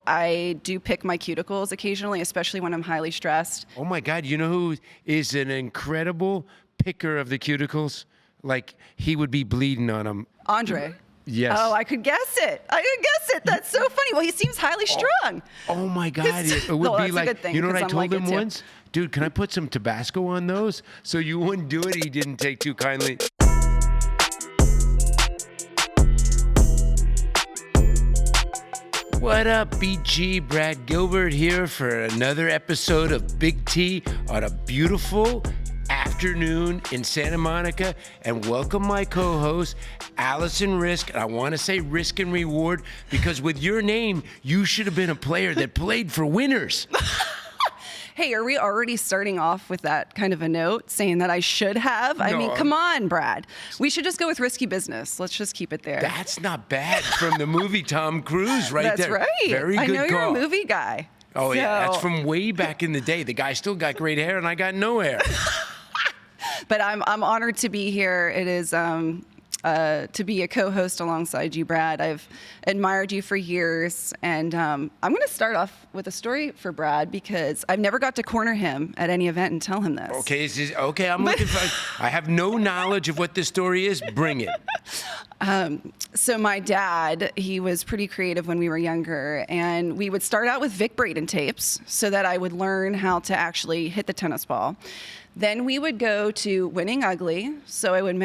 I do pick my cuticles occasionally, especially when I'm highly stressed. Oh my God, you know who is an incredible picker of the cuticles? Like, he would be bleeding on them. Andre. Yes. Oh, I could guess it. That's so funny. Well, he seems highly strung. Oh my God, it would Well, be that's a like, good thing, you know what I 'cause I'm told like him it too. once? Dude, can I put some Tabasco on those? So you wouldn't do it? He didn't take too kindly. What up, BG? Brad Gilbert here for another episode of Big T on a beautiful afternoon in Santa Monica. And welcome my co-host, Alison Riske. I want to say risk and reward because with your name, you should have been a player that played for winners. Hey, are we already starting off with that kind of a note saying that I should have? I mean, come on, Brad. We should just go with risky business. Let's just keep it there. That's not bad from the movie Tom Cruise right That's there. right. Very good I know call. you're a movie guy. Oh, yeah. That's So- from way back in the day. The guy still got great hair and I got no hair. But I'm honored to be here. It is to be a co-host alongside you, Brad. I've admired you for years, and I'm going to start off with a story for Brad because I've never got to corner him at any event and tell him this. Okay, I'm looking for. I have no knowledge of what this story is. Bring it. So my dad, he was pretty creative when we were younger, and we would start out with Vic Braden tapes so that I would learn how to actually hit the tennis ball. Then we would go to Winning Ugly, so I would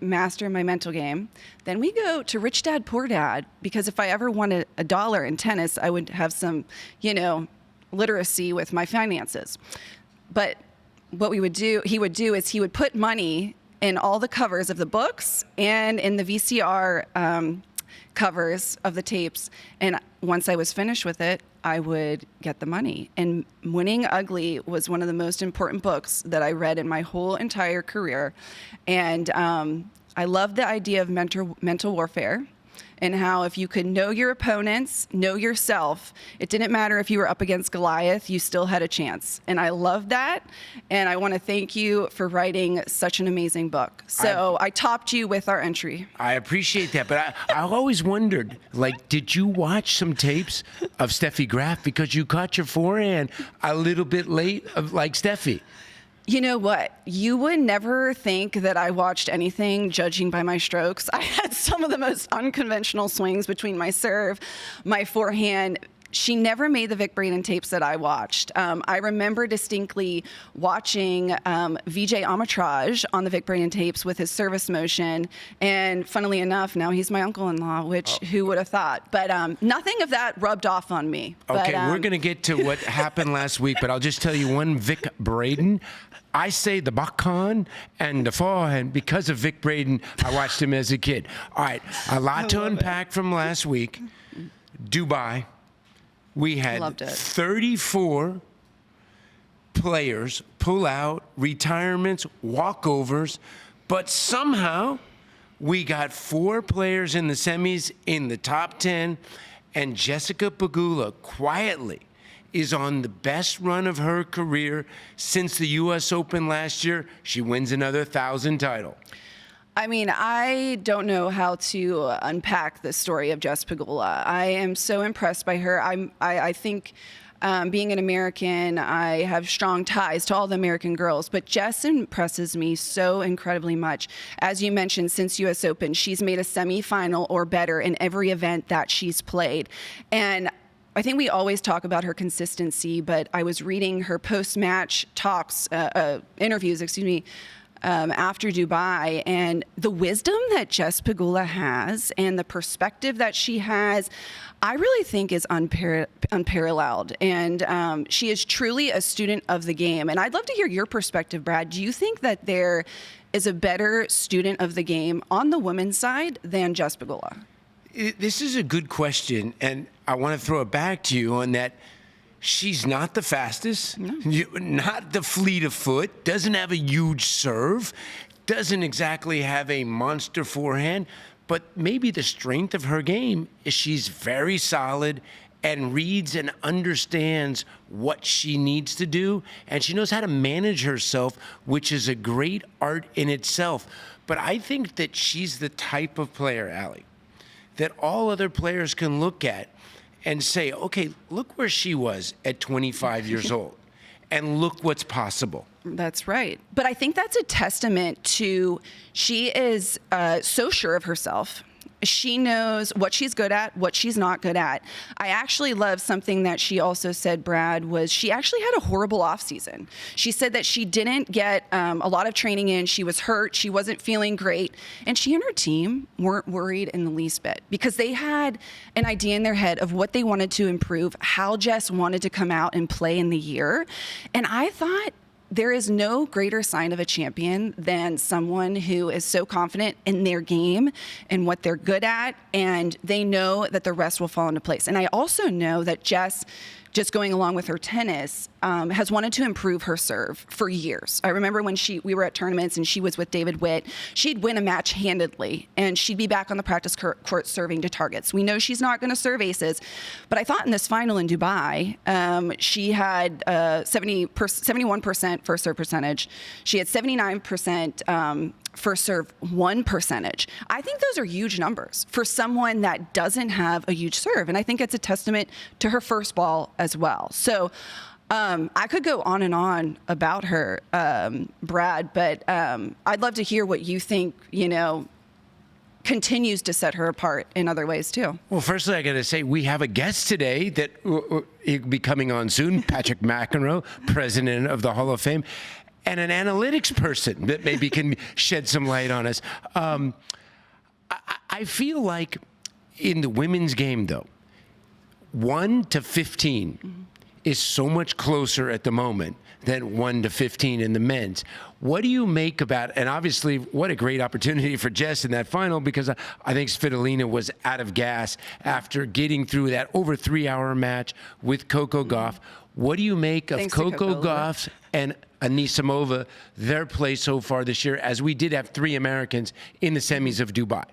master my mental game. Then we go to Rich Dad, Poor Dad, because if I ever wanted a dollar in tennis, I would have some, literacy with my finances. But what he would do is he would put money in all the covers of the books and in the VCR covers of the tapes. And once I was finished with it, I would get the money. And Winning Ugly was one of the most important books that I read in my whole entire career. And I loved the idea of mental warfare and how if you could know your opponents, know yourself, it didn't matter if you were up against Goliath, you still had a chance. And I love that. And I want to thank you for writing such an amazing book. So I topped you with our entry. I appreciate that, but I always wondered, did you watch some tapes of Steffi Graf because you caught your forehand a little bit late, like Steffi? You know what? You would never think that I watched anything judging by my strokes. I had some of the most unconventional swings between my serve, my forehand. She never made the Vic Braden tapes that I watched. I remember distinctly watching Vijay Amritraj on the Vic Braden tapes with his service motion. And funnily enough, now he's my uncle-in-law, which who would have thought? But nothing of that rubbed off on me. Okay, but, we're going to get to what happened last week, but I'll just tell you one Vic Braden. I say the backhand and the forehand because of Vic Braden. I watched him as a kid. All right, a lot to unpack from last week. Dubai. We had 34 players pull out, retirements, walkovers, but somehow we got 4 players in the semis in the top 10, and Jessica Pegula quietly is on the best run of her career since the U.S. Open last year. She wins another 1,000 title. I mean, I don't know how to unpack the story of Jess Pegula. I am so impressed by her. I think being an American, I have strong ties to all the American girls, but Jess impresses me so incredibly much. As you mentioned, since U.S. Open, she's made a semifinal or better in every event that she's played. And I think we always talk about her consistency, but I was reading her post-match interviews, after Dubai, and the wisdom that Jess Pegula has and the perspective that she has, I really think is unparalleled. And she is truly a student of the game. And I'd love to hear your perspective, Brad. Do you think that there is a better student of the game on the women's side than Jess Pegula? This is a good question, and I want to throw it back to you on that. She's not the fastest, not the fleet of foot, doesn't have a huge serve, doesn't exactly have a monster forehand, but maybe the strength of her game is she's very solid and reads and understands what she needs to do, and she knows how to manage herself, which is a great art in itself. But I think that she's the type of player, Allie, that all other players can look at and say, okay, look where she was at 25 years old, and look what's possible. That's right. But I think that's a testament to she is so sure of herself. She knows what she's good at, what she's not good at. I actually love something that she also said, Brad, was she actually had a horrible offseason. She said that she didn't get a lot of training in. She was hurt. She wasn't feeling great. And she and her team weren't worried in the least bit because they had an idea in their head of what they wanted to improve, how Jess wanted to come out and play in the year. And I thought, there is no greater sign of a champion than someone who is so confident in their game and what they're good at, and they know that the rest will fall into place. And I also know that Jess, just going along with her tennis, has wanted to improve her serve for years. I remember when we were at tournaments and she was with David Witt, she'd win a match handedly and she'd be back on the practice court serving to targets. We know she's not going to serve aces, but I thought in this final in Dubai, she had 71% first serve percentage. She had 79% first serve one percentage. I think those are huge numbers for someone that doesn't have a huge serve. And I think it's a testament to her first ball as well. So I could go on and on about her, Brad, but I'd love to hear what you think, continues to set her apart in other ways too. Well, firstly, I got to say we have a guest today that will be coming on soon, Patrick McEnroe, president of the Hall of Fame, and an analytics person that maybe can shed some light on us. I feel like in the women's game, though, 1 to 15 is so much closer at the moment than 1 to 15 in the men's. What do you make about, and obviously what a great opportunity for Jess in that final, because I think Svitolina was out of gas after getting through that over 3-hour match with Coco Gauff. What do you make of Coco Gauff and Anisimova, their play so far this year, as we did have 3 Americans in the semis of Dubai?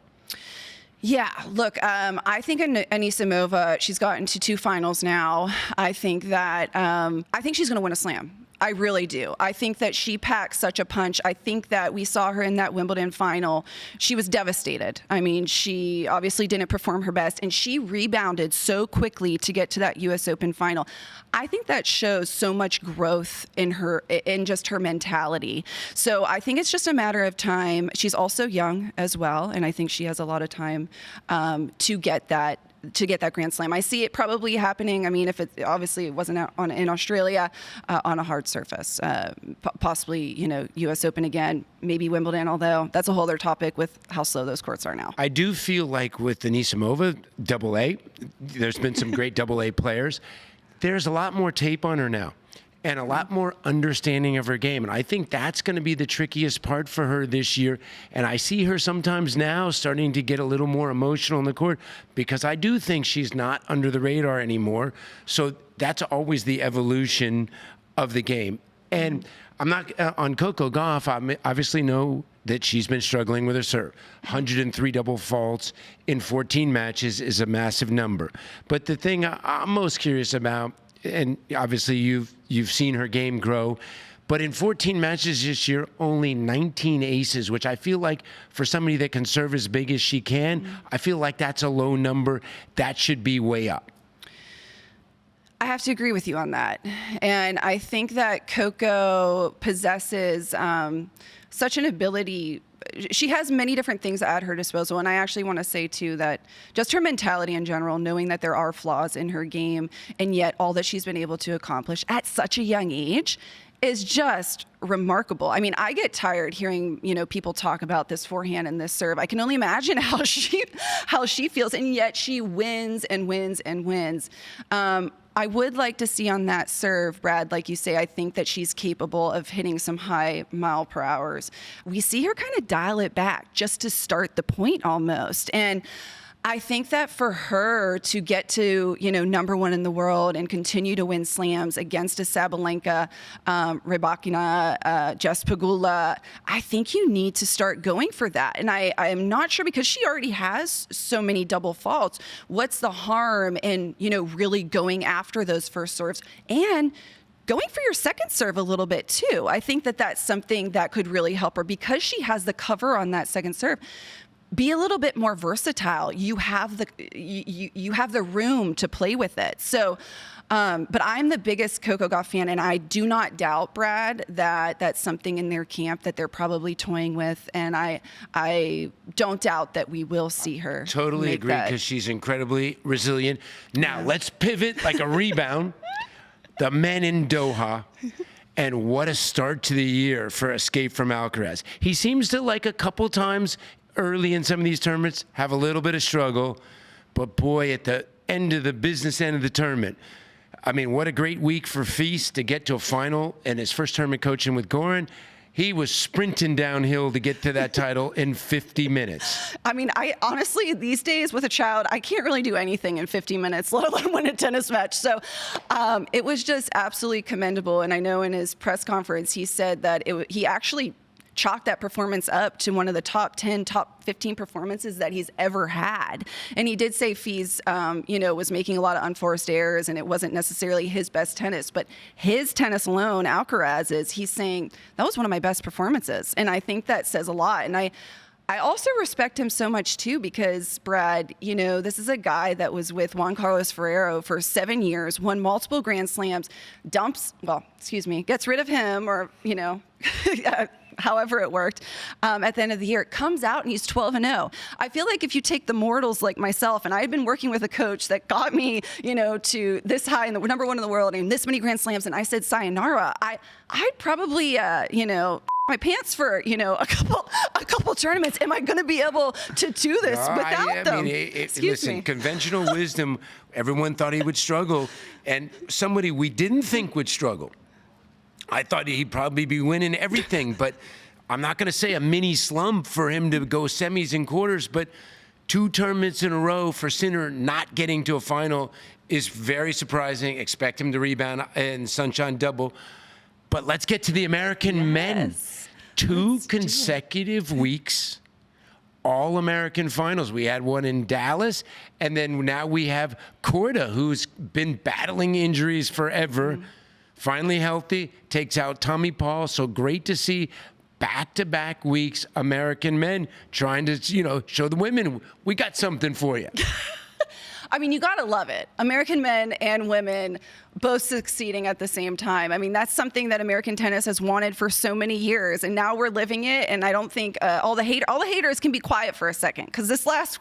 Yeah, look, I think Anisimova, she's gotten to 2 finals now. I think that, I think she's going to win a slam. I really do. I think that she packs such a punch. I think that we saw her in that Wimbledon final. She was devastated. I mean, she obviously didn't perform her best, and she rebounded so quickly to get to that U.S. Open final. I think that shows so much growth in her, in just her mentality. So I think it's just a matter of time. She's also young as well, and I think she has a lot of time to get that Grand Slam. I see it probably happening. I mean, if it obviously it wasn't in Australia, on a hard surface, possibly, U.S. Open again, maybe Wimbledon, although that's a whole other topic with how slow those courts are now. I do feel like with Anisimova, AA, there's been some great AA players. There's a lot more tape on her now and a lot more understanding of her game. And I think that's going to be the trickiest part for her this year. And I see her sometimes now starting to get a little more emotional on the court because I do think she's not under the radar anymore. So that's always the evolution of the game. And I'm not on Coco Gauff. I obviously know that she's been struggling with her serve. 103 double faults in 14 matches is a massive number. But the thing I'm most curious about, and obviously you've seen her game grow, but in 14 matches this year, only 19 aces, which I feel like for somebody that can serve as big as she can, I feel like that's a low number. That should be way up. I have to agree with you on that. And I think that Coco possesses such an ability. She has many different things at her disposal. And I actually want to say, too, that just her mentality in general, knowing that there are flaws in her game, and yet all that she's been able to accomplish at such a young age is just remarkable. I mean, I get tired hearing, people talk about this forehand and this serve. I can only imagine how she feels, and yet she wins and wins and wins. I would like to see on that serve, Brad, like you say, I think that she's capable of hitting some high mile per hours. We see her kind of dial it back just to start the point almost. And I think that for her to get to, number 1 in the world and continue to win slams against a Sabalenka, Rybakina, Jess Pegula, I think you need to start going for that. And I am not sure, because she already has so many double faults. What's the harm in, really going after those first serves and going for your second serve a little bit too? I think that that's something that could really help her because she has the cover on that second serve. be a little bit more versatile. You have the room to play with it. So, but I'm the biggest Coco Gauff fan, and I do not doubt, Brad, that that's something in their camp that they're probably toying with, and I don't doubt that we will see her. Totally agree, because she's incredibly resilient. Now let's pivot like a rebound. The men in Doha. And what a start to the year for Escape from Alcaraz. He seems to, like a couple times early in some of these tournaments, have a little bit of struggle. But boy, at the end of the business end of the tournament, I mean, what a great week for Feast to get to a final and his first tournament coaching with Goran. He was sprinting downhill to get to that title in 50 minutes. I mean, I honestly, these days with a child, I can't really do anything in 50 minutes, let alone win a tennis match. So it was just absolutely commendable. And I know in his press conference, he said that he actually chalked that performance up to one of the top 10, top 15 performances that he's ever had. And he did say Fees, was making a lot of unforced errors, and it wasn't necessarily his best tennis. But his tennis alone, Alcaraz's, he's saying, that was one of my best performances. And I think that says a lot. And I also respect him so much, too, because, Brad, this is a guy that was with Juan Carlos Ferrero for 7 years, won multiple Grand Slams, gets rid of him or, however it worked, at the end of the year. It comes out and he's 12-0. I feel like if you take the mortals like myself, and I had been working with a coach that got me, to this high in the number one in the world and this many Grand Slams, and I said sayonara, I'd probably, my pants for a couple tournaments. Am I going to be able to do this without them? Listen, conventional wisdom. Everyone thought he would struggle, and somebody we didn't think would struggle. I thought he'd probably be winning everything, but I'm not going to say a mini slump for him to go semis and quarters, but 2 tournaments in a row for Sinner not getting to a final is very surprising. Expect him to rebound in Sunshine Double. But let's get to the American men. 2 consecutive weeks, all-American finals. We had one in Dallas, and then now we have Korda, who's been battling injuries forever. Finally healthy, takes out Tommy Paul. So great to see back-to-back weeks American men trying to, show the women, we got something for you. I mean, you got to love it. American men and women both succeeding at the same time. I mean, that's something that American tennis has wanted for so many years, and now we're living it. And I don't think all the haters can be quiet for a second, because this last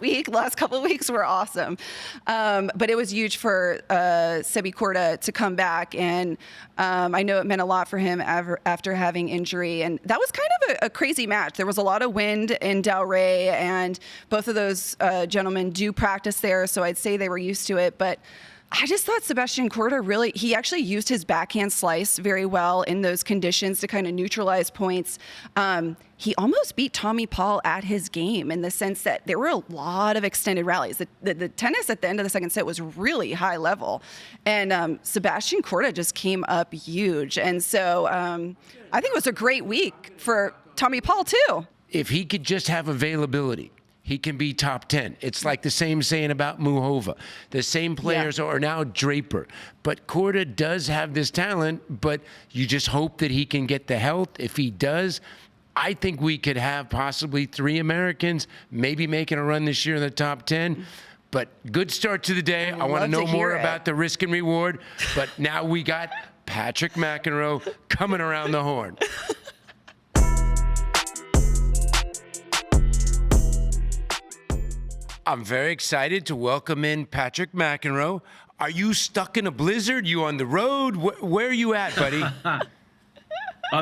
couple of weeks were awesome. But it was huge for Sebi Korda to come back, and I know it meant a lot for him after having injury. And that was kind of a crazy match. There was a lot of wind in Delray, and both of those gentlemen do practice there, so I'd say they were used to it. But I just thought Sebastian Korda he actually used his backhand slice very well in those conditions to kind of neutralize points. He almost beat Tommy Paul at his game, in the sense that there were a lot of extended rallies. The tennis at the end of the second set was really high level, and Sebastian Korda just came up huge. And so I think it was a great week for Tommy Paul too. If he could just have availability, he can be top 10. It's like the same saying about Muhova. The same players are now Draper. But Korda does have this talent, but you just hope that he can get the health. If he does, I think we could have possibly 3 Americans maybe making a run this year in the top 10. But good start to the day. I want to know more about the risk and reward. But now we got Patrick McEnroe coming around the horn. I'm very excited to welcome in Patrick McEnroe. Are you stuck in a blizzard? You on the road? Where are you at, buddy?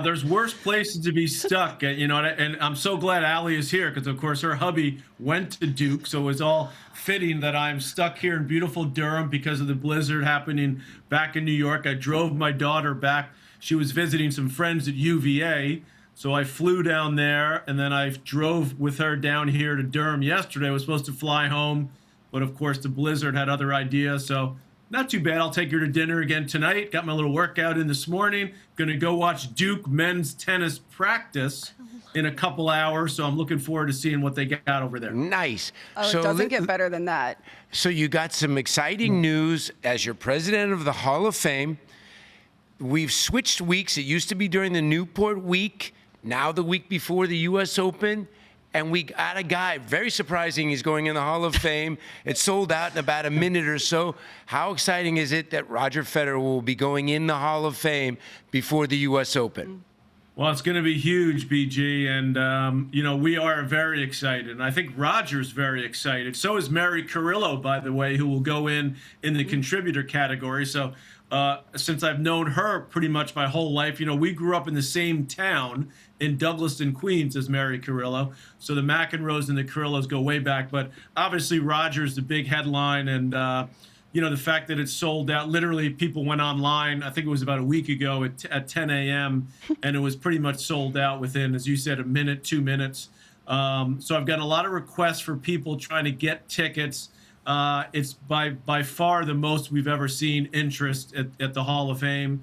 There's worse places to be stuck, and I'm so glad Allie is here, because, of course, her hubby went to Duke, so it was all fitting that I'm stuck here in beautiful Durham because of the blizzard happening back in New York. I drove my daughter back. She was visiting some friends at UVA. So I flew down there, and then I drove with her down here to Durham yesterday. I was supposed to fly home, but of course the blizzard had other ideas. So not too bad. I'll take her to dinner again tonight. Got my little workout in this morning. Going to go watch Duke men's tennis practice in a couple hours. So I'm looking forward to seeing what they got over there. Nice. Oh, so it doesn't get better than that. So you got some exciting news as your president of the Hall of Fame. We've switched weeks. It used to be during the Newport week. Now the week before the U.S. Open, and we got a guy, very surprising, he's going in the Hall of Fame. It's sold out in about a minute or so. How exciting is it that Roger Federer will be going in the Hall of Fame before the U.S. Open? Well, it's going to be huge, BG, and we are very excited. And I think Roger's very excited. So is Mary Carrillo, by the way, who will go in the contributor category. So since I've known her pretty much my whole life, we grew up in the same town in Douglaston, Queens, as Mary Carrillo. So the McEnroes and the Carrillos go way back. But obviously, Roger's the big headline, and the fact that it's sold out. Literally, people went online, I think it was about a week ago at 10 a.m., and it was pretty much sold out within, as you said, a minute, 2 minutes. So I've got a lot of requests for people trying to get tickets. It's by far the most we've ever seen interest at the Hall of Fame.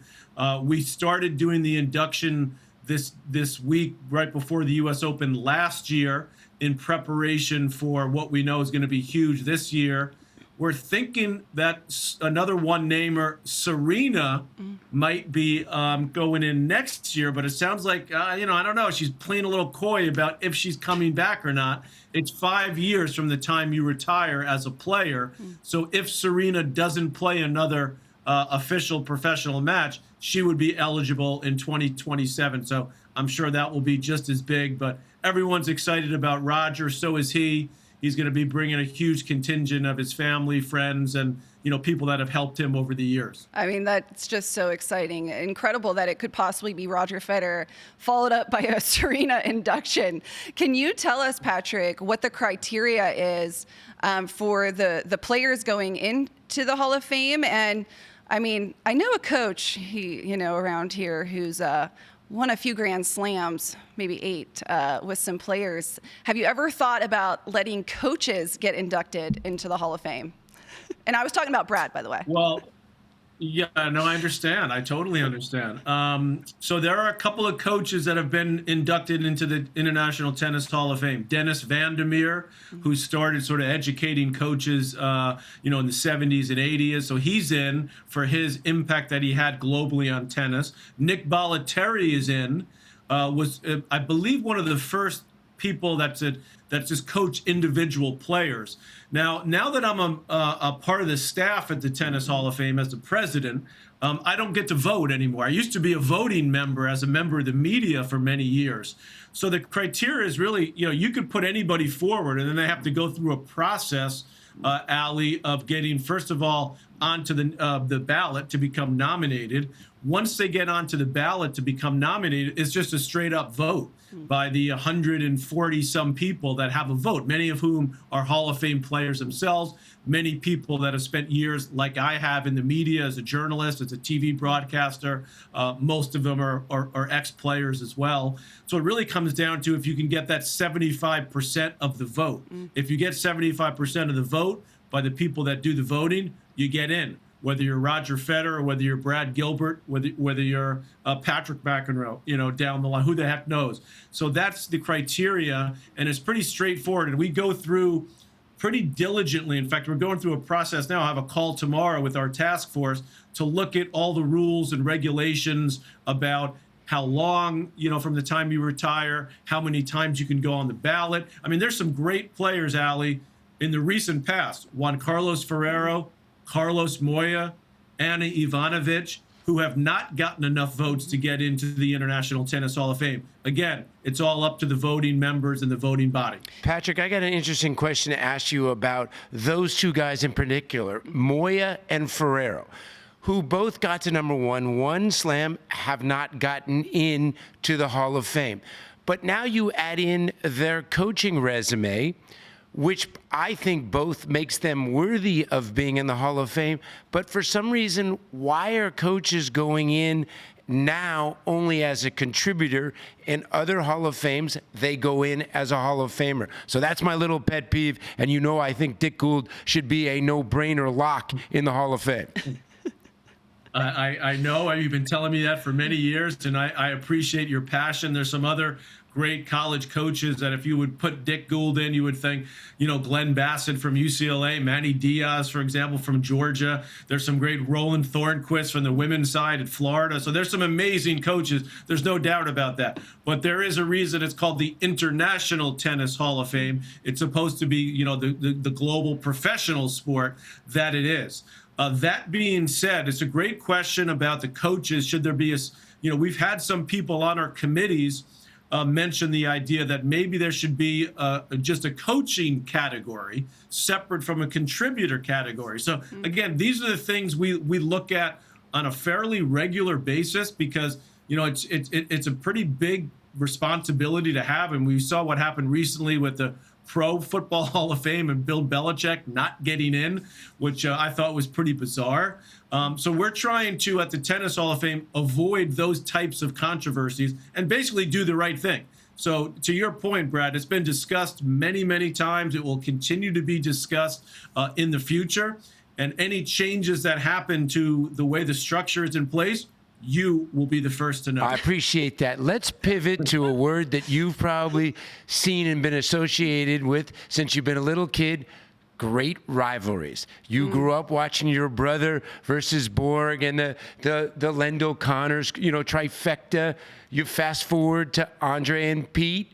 We started doing the induction this week, right before the U.S. Open last year, in preparation for what we know is going to be huge this year. We're thinking that another one-namer, Serena, might be going in next year, but it sounds like, I don't know, she's playing a little coy about if she's coming back or not. It's 5 years from the time you retire as a player. So if Serena doesn't play another official professional match, she would be eligible in 2027. So I'm sure that will be just as big, but everyone's excited about Roger. So is he. He's going to be bringing a huge contingent of his family, friends, and people that have helped him over the years. I mean, that's just so exciting. Incredible that it could possibly be Roger Federer, followed up by a Serena induction. Can you tell us, Patrick, what the criteria is for the players going into the Hall of Fame? And I mean, I know a coach, around here who's won a few Grand Slams, maybe 8, with some players. Have you ever thought about letting coaches get inducted into the Hall of Fame? And I was talking about Brad, by the way. Well, yeah, no, I understand. I totally understand. So there are a couple of coaches that have been inducted into the International Tennis Hall of Fame. Dennis Van der Meer, who started sort of educating coaches, in the 70s and 80s. So he's in for his impact that he had globally on tennis. Nick Bollettieri is in, was, I believe, one of the first people that's just coach individual players. Now that I'm a part of the staff at the Tennis Hall of Fame as the president, I don't get to vote anymore. I used to be a voting member as a member of the media for many years. So the criteria is really, you could put anybody forward, and then they have to go through a process, Ali, of getting, first of all, onto the ballot to become nominated. Once they get onto the ballot to become nominated, it's just a straight up vote by the 140 some people that have a vote, many of whom are Hall of Fame players themselves, many people that have spent years like I have in the media as a journalist, as a TV broadcaster. Most of them are ex-players as well. So it really comes down to if you can get that 75% of the vote. If you get 75% of the vote by the people that do the voting, you get in. Whether you're Roger Federer, whether you're Brad Gilbert, whether you're Patrick McEnroe, down the line, who the heck knows? So that's the criteria, and it's pretty straightforward. And we go through pretty diligently. In fact, we're going through a process now. I have a call tomorrow with our task force to look at all the rules and regulations about how long, from the time you retire, how many times you can go on the ballot. I mean, there's some great players, Ali, in the recent past. Juan Carlos Ferrero, Carlos Moya, Ana Ivanovic, who have not gotten enough votes to get into the International Tennis Hall of Fame. Again, it's all up to the voting members and the voting body. Patrick, I got an interesting question to ask you about those two guys in particular, Moya and Ferrero, who both got to number one slam, have not gotten into the Hall of Fame. But now you add in their coaching resume, which I think both makes them worthy of being in the Hall of Fame. But for some reason, why are coaches going in now only as a contributor? In other Hall of Fames, they go in as a Hall of Famer. So that's my little pet peeve. And I think Dick Gould should be a no-brainer lock in the Hall of Fame. I know you've been telling me that for many years, and I appreciate your passion. There's some other great college coaches that if you would put Dick Gould in, you would think, Glenn Bassett from UCLA, Manny Diaz, for example, from Georgia. There's some great Roland Thornquist from the women's side at Florida. So there's some amazing coaches. There's no doubt about that. But there is a reason it's called the International Tennis Hall of Fame. It's supposed to be, the global professional sport that it is. That being said, it's a great question about the coaches. Should there be we've had some people on our committees mention the idea that maybe there should be just a coaching category separate from a contributor category. So again, these are the things we look at on a fairly regular basis because, it's a pretty big responsibility to have. And we saw what happened recently with the Pro Football Hall of Fame and Bill Belichick not getting in, which I thought was pretty bizarre. So we're trying to, at the Tennis Hall of Fame, avoid those types of controversies and basically do the right thing. So to your point, Brad, it's been discussed many, many times. It will continue to be discussed in the future. And any changes that happen to the way the structure is in place, you will be the first to know. I appreciate that. Let's pivot to a word that you've probably seen and been associated with since you've been a little kid. Great rivalries. You grew up watching your brother versus Borg and the Lendl Connors, trifecta. You fast forward to Andre and Pete.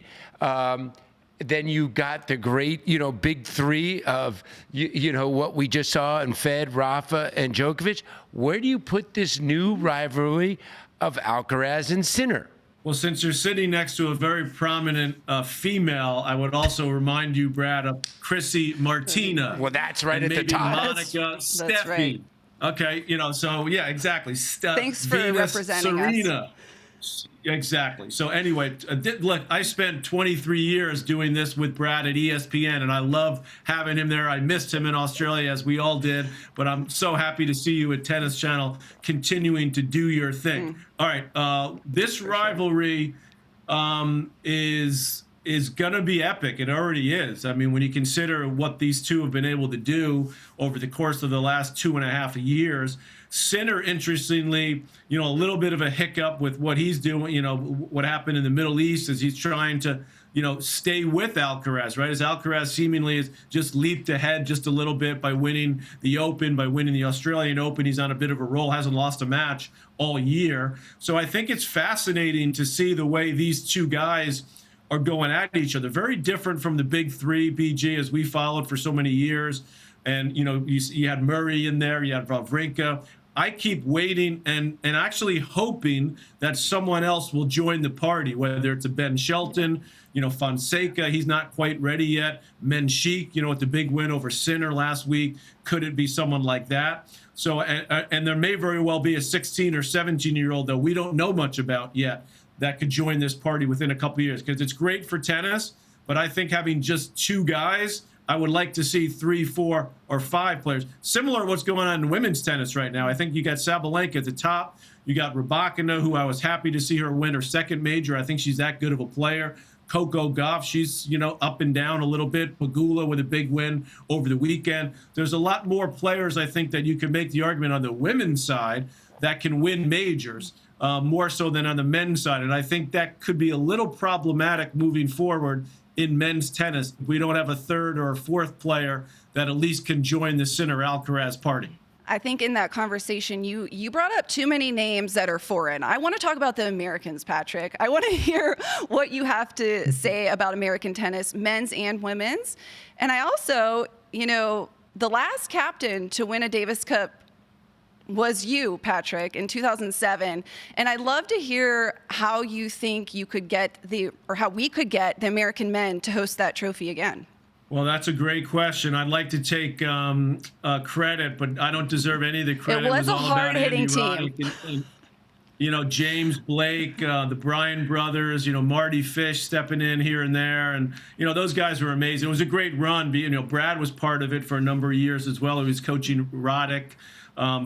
Then you got the great, big three of, what we just saw in Fed, Rafa, and Djokovic. Where do you put this new rivalry of Alcaraz and Sinner? Well, since you're sitting next to a very prominent female, I would also remind you, Brad, of Chrissy, Martina. Well, that's right at the top. Monica, Steffi. That's right. Okay, so yeah, exactly. Thanks for Venus, representing Serena. us. Exactly. So anyway, look, I spent 23 years doing this with Brad at ESPN, and I love having him there. I missed him in Australia, as we all did, but I'm so happy to see you at Tennis Channel continuing to do your thing. All right, this rivalry is going to be epic. It already is. I mean, when you consider what these two have been able to do over the course of the last 2.5 years, Sinner, interestingly, a little bit of a hiccup with what he's doing, what happened in the Middle East as he's trying to, stay with Alcaraz, right? As Alcaraz seemingly has just leaped ahead just a little bit by winning the Open, by winning the Australian Open. He's on a bit of a roll, hasn't lost a match all year. So I think it's fascinating to see the way these two guys are going at each other. Very different from the big three, BG, as we followed for so many years. And, you had Murray in there, you had Wawrinka. I keep waiting and actually hoping that someone else will join the party, whether it's a Ben Shelton, Fonseca, he's not quite ready yet. Menchik, with the big win over Sinner last week, could it be someone like that? So, and there may very well be a 16 or 17-year-old that we don't know much about yet that could join this party within a couple of years, because it's great for tennis, but I think having just two guys, I would like to see 3, 4, or 5 players. Similar to what's going on in women's tennis right now. I think you got Sabalenka at the top. You got Rybakina, who I was happy to see her win her second major. I think she's that good of a player. Coco Gauff, she's, up and down a little bit. Pegula with a big win over the weekend. There's a lot more players, I think, that you can make the argument on the women's side that can win majors, more so than on the men's side. And I think that could be a little problematic moving forward in men's tennis if we don't have a third or a fourth player that at least can join the Sinner Alcaraz party. I think in that conversation, you brought up too many names that are foreign. I want to talk about the Americans, Patrick. I want to hear what you have to say about American tennis, men's and women's. And I also, the last captain to win a Davis Cup was you, Patrick, in 2007. And I'd love to hear how you think you could get how we could get the American men to host that trophy again. Well, that's a great question. I'd like to take credit, but I don't deserve any of the credit. It was a hard-hitting team. And, James Blake, the Bryan brothers, Marty Fish stepping in here and there. And, those guys were amazing. It was a great run. Brad was part of it for a number of years as well. He was coaching Roddick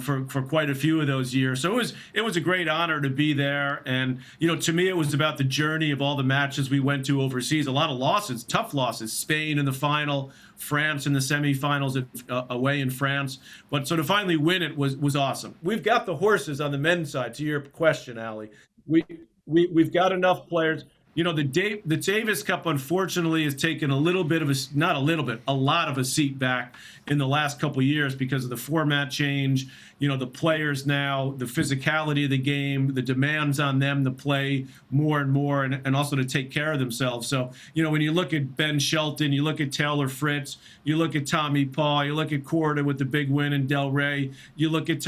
for quite a few of those years. So it was a great honor to be there. And, to me, it was about the journey of all the matches we went to overseas. A lot of losses, tough losses. Spain in the final, France in the semifinals away in France. But so to finally win it was awesome. We've got the horses on the men's side, to your question, Allie. We've got enough players. The Davis Cup, unfortunately, has taken a little bit of a lot of a seat back in the last couple of years because of the format change. The players now, the physicality of the game, the demands on them to play more and more, and also to take care of themselves. So, when you look at Ben Shelton, you look at Taylor Fritz, you look at Tommy Paul, you look at Korda with the big win in Del Rey, you look at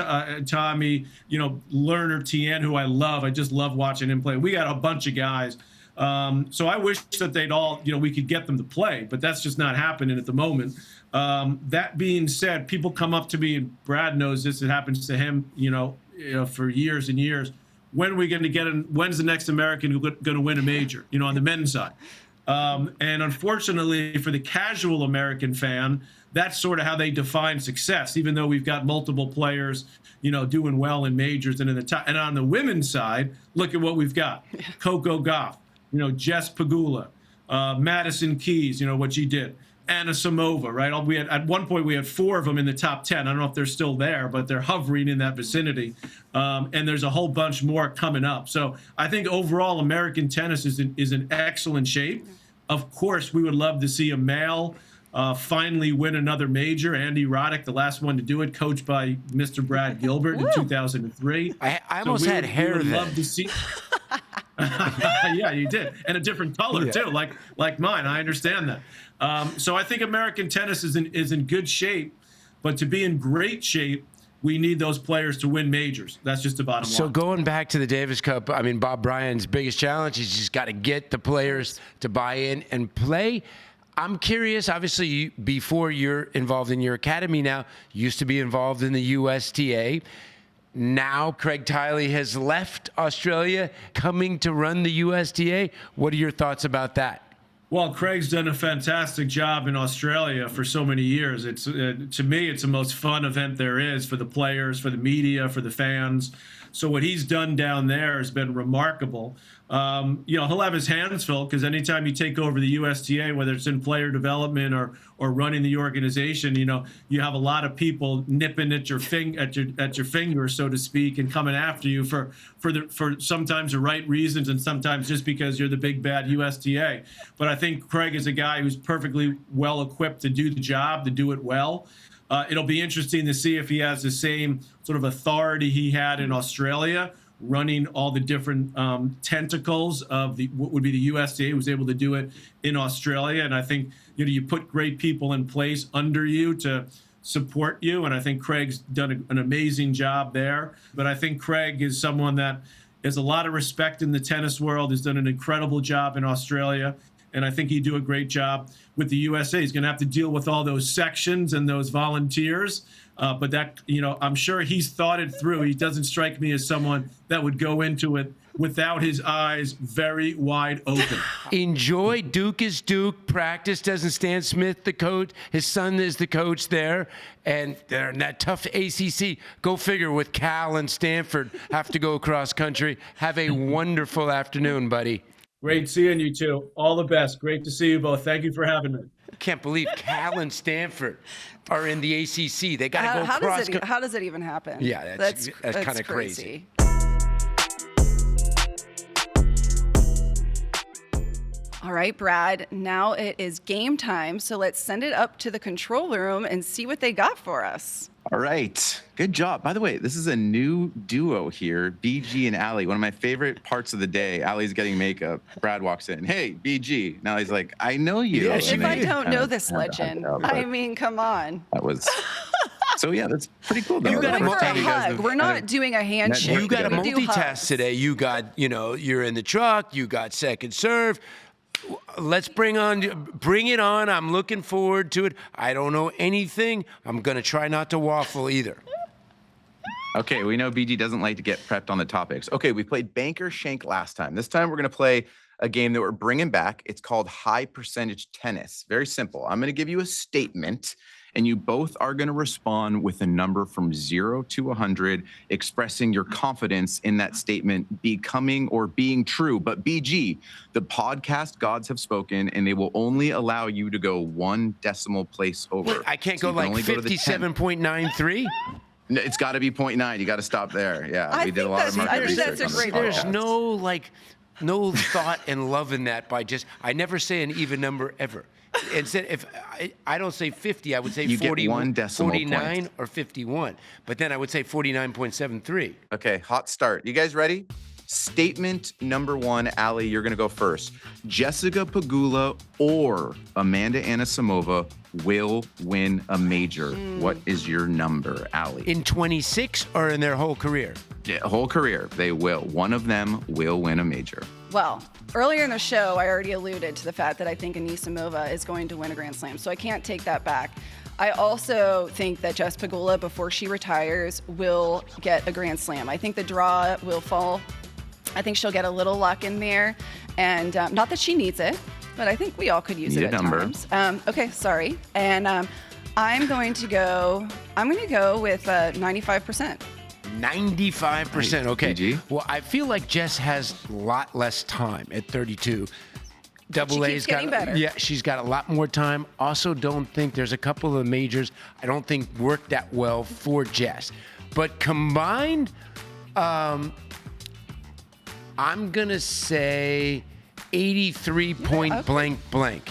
Tommy, Lerner Tien, who I love. I just love watching him play. We got a bunch of guys. So I wish that they'd all, we could get them to play, but that's just not happening at the moment. That being said, people come up to me, and Brad knows this, it happens to him, for years and years. When are we going to get in? When's the next American going to win a major, on the men's side? And unfortunately for the casual American fan, that's sort of how they define success, even though we've got multiple players, doing well in majors and in the top. And on the women's side, look at what we've got. Coco Gauff, Jess Pegula, Madison Keys, what she did. Anisimova, right? At one point we had 4 of them in the top 10. I don't know if they're still there, but they're hovering in that vicinity. And there's a whole bunch more coming up. So I think overall American tennis is in excellent shape. Of course, we would love to see a male finally win another major. Andy Roddick, the last one to do it, coached by Mr. Brad Gilbert in 2003. I almost had hair we would then. love to see. Yeah, you did, and a different color too, like mine. I understand that. So I think American tennis is in good shape, but to be in great shape, we need those players to win majors. That's just the bottom line. So going back to the Davis Cup, I mean, Bob Bryan's biggest challenge is just got to get the players to buy in and play. I'm curious, obviously, before you're involved in your academy now, you used to be involved in the USTA. Now Craig Tyle has left Australia, coming to run the USTA. What are your thoughts about that? Well, Craig's done a fantastic job in Australia for so many years. It's to me, it's the most fun event there is for the players, for the media, for the fans. So what he's done down there has been remarkable. He'll have his hands full because anytime you take over the USTA, whether it's in player development or running the organization, you have a lot of people nipping at your finger, so to speak, and coming after you for sometimes the right reasons and sometimes just because you're the big bad USTA. But I think Craig is a guy who's perfectly well equipped to do the job, to do it well. It'll be interesting to see if he has the same sort of authority he had in Australia, running all the different tentacles of what would be the USTA. He was able to do it in Australia. And I think, you put great people in place under you to support you. And I think Craig's done an amazing job there. But I think Craig is someone that has a lot of respect in the tennis world, has done an incredible job in Australia. And I think he'd do a great job with the USA. He's going to have to deal with all those sections and those volunteers. But that, I'm sure he's thought it through. He doesn't strike me as someone that would go into it without his eyes very wide open. Enjoy. Duke is Duke. Practice doesn't Stan Smith, the coach. His son is the coach there. And they're in that tough ACC. Go figure, with Cal and Stanford have to go cross country. Have a wonderful afternoon, buddy. Great seeing you two. All the best. Great to see you both. Thank you for having me. Can't believe Cal and Stanford are in the ACC. They got to go cross. How does it even happen? Yeah, that's kind of crazy. All right, Brad, now it is game time. So let's send it up to the control room and see what they got for us. All right. Good job. By the way, this is a new duo here, BG and Allie. One of my favorite parts of the day. Allie's getting makeup. Brad walks in. Hey, BG. Now he's like, I know you. Yeah, if I don't know this legend, I mean, come on. That was... So, yeah, that's pretty cool. We're going for a hug. We're not doing a handshake. You got a multitask today. You got, you're in the truck. You got second serve. Let's bring it on. I'm looking forward to it. I don't know anything. I'm going to try not to waffle either. Okay, we know BG doesn't like to get prepped on the topics. Okay, we played Banker Shank last time. This time we're going to play a game that we're bringing back. It's called High Percentage Tennis. Very simple. I'm going to give you a statement, and you both are going to respond with a number from 0 to 100, expressing your confidence in that statement becoming or being true. But BG, the podcast gods have spoken, and they will only allow you to go 1 decimal place over. Wait, I can't go like 57.93? No, it's got to be 0.9. You got to stop there. Yeah, we did a lot of market research on this. There's no no thought and love in that by just, I never say an even number ever. Instead, if I don't say 50, I would say You get 41, one decimal 49 point. or 51. But then I would say 49.73. Okay, hot start. You guys ready? Statement number one, Allie, you're going to go first. Jessica Pegula or Amanda Anisimova will win a major. What is your number, Allie? In 26 or in their whole career? Yeah, whole career, they will. One of them will win a major. Well, earlier in the show, I already alluded to the fact that I think Anisimova is going to win a Grand Slam, so I can't take that back. I also think that Jess Pegula, before she retires, will get a Grand Slam. I think the draw will fall. I think she'll get a little luck in there, and not that she needs it, but I think we all could use Need it a at number. times. Okay, sorry. And I'm going to go with 95%. 95%. Okay. BG? Well, I feel like Jess has a lot less time at 32. Double She A's keeps getting better. Yeah, she's got a lot more time. Also, don't think there's a couple of majors I don't think work that well for Jess. But combined, I'm gonna say 83 point blank blank.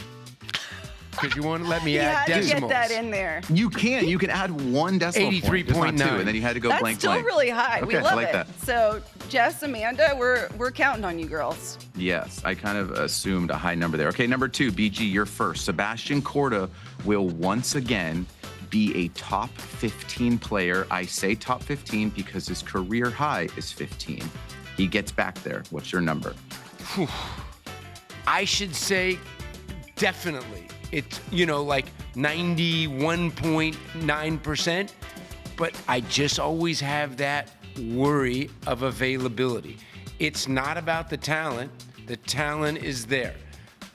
Because you want to let me You add had to decimals. get that in there. You can add one decimal point, just not 83.9. two, and then you had to go That's blank still blank. really high. We Okay, love I like it. that. So, Jess, Amanda, we're counting on you girls. Yes, I kind of assumed a high number there. Okay, number two, BG, you're first. Sebastian Korda will once again be a top 15 player. I say top 15 because his career high is 15. He gets back there. What's your number? I should say definitely. It's, like 91.9%, but I just always have that worry of availability. It's not about the talent. The talent is there.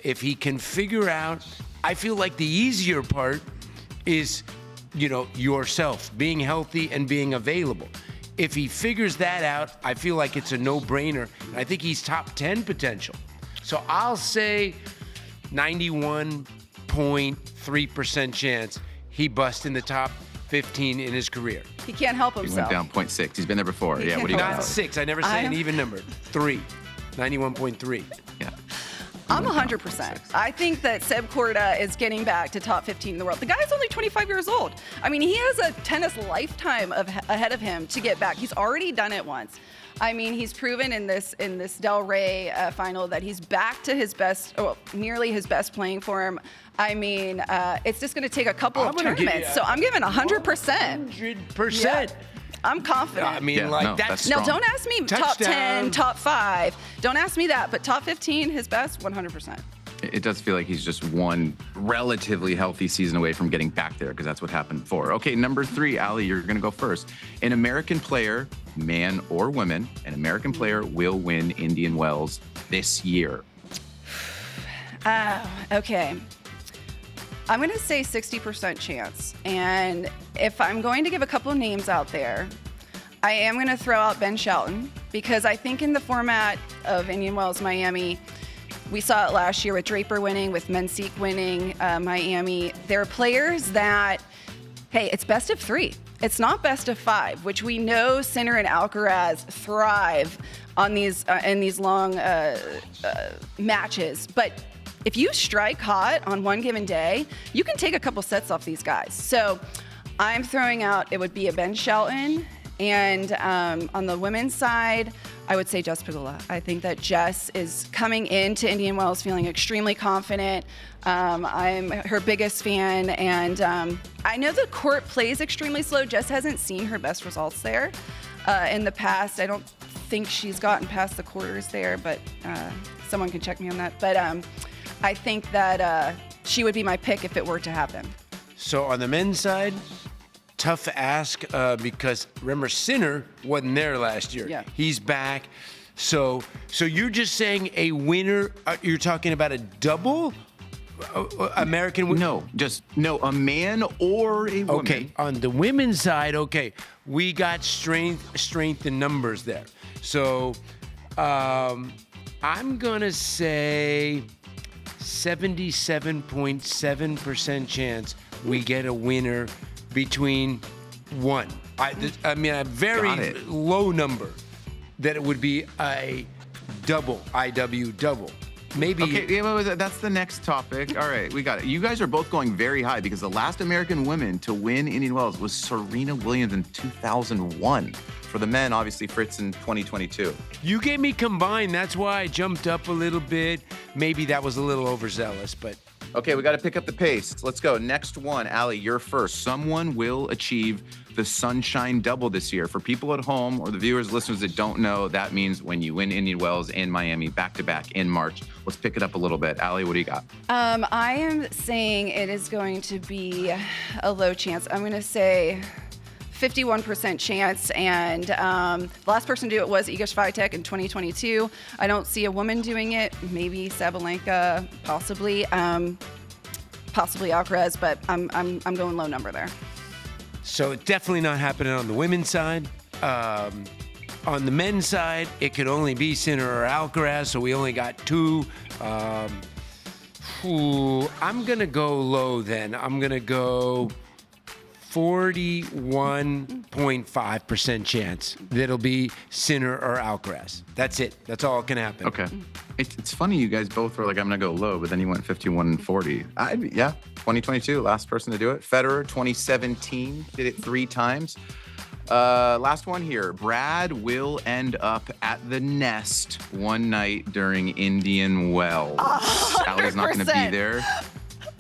If he can figure out, I feel like the easier part is, yourself, being healthy and being available. If he figures that out, I feel like it's a no-brainer. I think he's top 10 potential. So I'll say 91.3% chance he busts in the top 15 in his career. He can't help He himself. went down 0.6. He's been there before. Yeah, what do you can't got? Not 6. I never say an even number. 3. 91.3. Yeah. I'm 100%. I think that Seb Korda is getting back to top 15 in the world. The guy's only 25 years old. I mean, he has a tennis lifetime ahead of him to get back. He's already done it once. I mean, he's proven in this Del Rey final that he's back to his best, nearly his best playing form. I mean, it's just going to take a couple of tournaments. So I'm giving 100%. 100%. Yeah. I'm confident. I mean, Yeah, no, that's that's Now, strong. don't ask me top Touchdown. 10, top 5. Don't ask me that, but top 15, his best, 100%. It does feel like he's just one relatively healthy season away from getting back there because that's what happened before. Okay, number 3, Allie, you're going to go first. An American player, man or woman, an American player will win Indian Wells this year. Okay. I'm going to say 60% chance. And if I'm going to give a couple of names out there, I am going to throw out Ben Shelton because I think in the format of Indian Wells Miami, we saw it last year with Draper winning, with Mensik winning Miami. There are players that, hey, it's best of 3. It's not best of 5, which we know Sinner and Alcaraz thrive on these in these long matches. But if you strike hot on one given day, you can take a couple sets off these guys. So I'm throwing out, it would be a Ben Shelton. And on the women's side, I would say Jess Pegula. I think that Jess is coming into Indian Wells feeling extremely confident. I'm her biggest fan. And I know the court plays extremely slow. Jess hasn't seen her best results there in the past. I don't think she's gotten past the quarters there, but someone can check me on that. But I think that she would be my pick if it were to happen. So on the men's side, tough ask because remember Sinner wasn't there last year. Yeah. He's back. So you're just saying a winner? You're talking about a double American winner? No, a man or a woman. Okay, on the women's side, okay, we got strength in numbers there. So I'm gonna say 77.7% chance we get a winner between one. I mean, a very Got it. low number that it would be a double, IW double. Maybe. Okay, yeah, well, that's the next topic. All right, we got it. You guys are both going very high because the last American woman to win Indian Wells was Serena Williams in 2001. For the men, obviously, Fritz in 2022. You gave me combined. That's why I jumped up a little bit. Maybe that was a little overzealous, but. Okay, we got to pick up the pace. Let's go. Next one, Allie, you're first. Someone will achieve the Sunshine Double this year. For people at home or the viewers, listeners that don't know, that means when you win Indian Wells and Miami back-to-back in March. Let's pick it up a little bit. Allie, what do you got? I am saying it is going to be a low chance. I'm going to say 51% chance, and the last person to do it was Iga Swiatek in 2022. I don't see a woman doing it. Maybe Sabalenka, possibly Alcaraz, but I'm going low number there. So it's definitely not happening on the women's side. On the men's side, it could only be Sinner or Alcaraz, so we only got two. I'm going to go low then. I'm going to go 41.5% chance that it'll be Sinner or Alcaraz. That's it. That's all that can happen. Okay. It's funny you guys both were like, I'm going to go low, but then you went 51 and 40. Yeah, 2022, last person to do it. Federer, 2017, did it 3 times. Last one here. Brad will end up at the Nest one night during Indian Wells. Allie's not going to be there.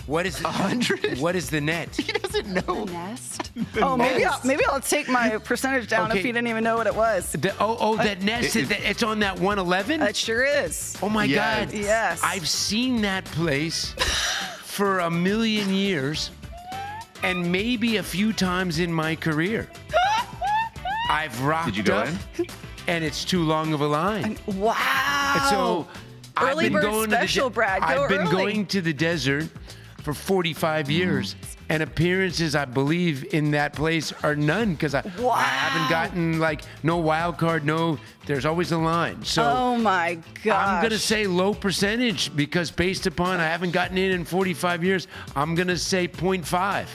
What is 100? What is the net? He doesn't know. The Nest? Maybe I'll take my percentage down if you didn't even know what it was. That Nest, it's on that 111? It sure is. Oh my God. Yes. I've seen that place for a million years and maybe a few times in my career. I've rocked Did you go up, in? and it's too long of a line. Wow. So Early bird special, Brad. Go I've been early. going to the desert for 45 years, and appearances, I believe, in that place are none because I haven't gotten no wild card, there's always a line. So oh my gosh. I'm going to say low percentage because based upon I haven't gotten in 45 years, I'm going to say 0.5.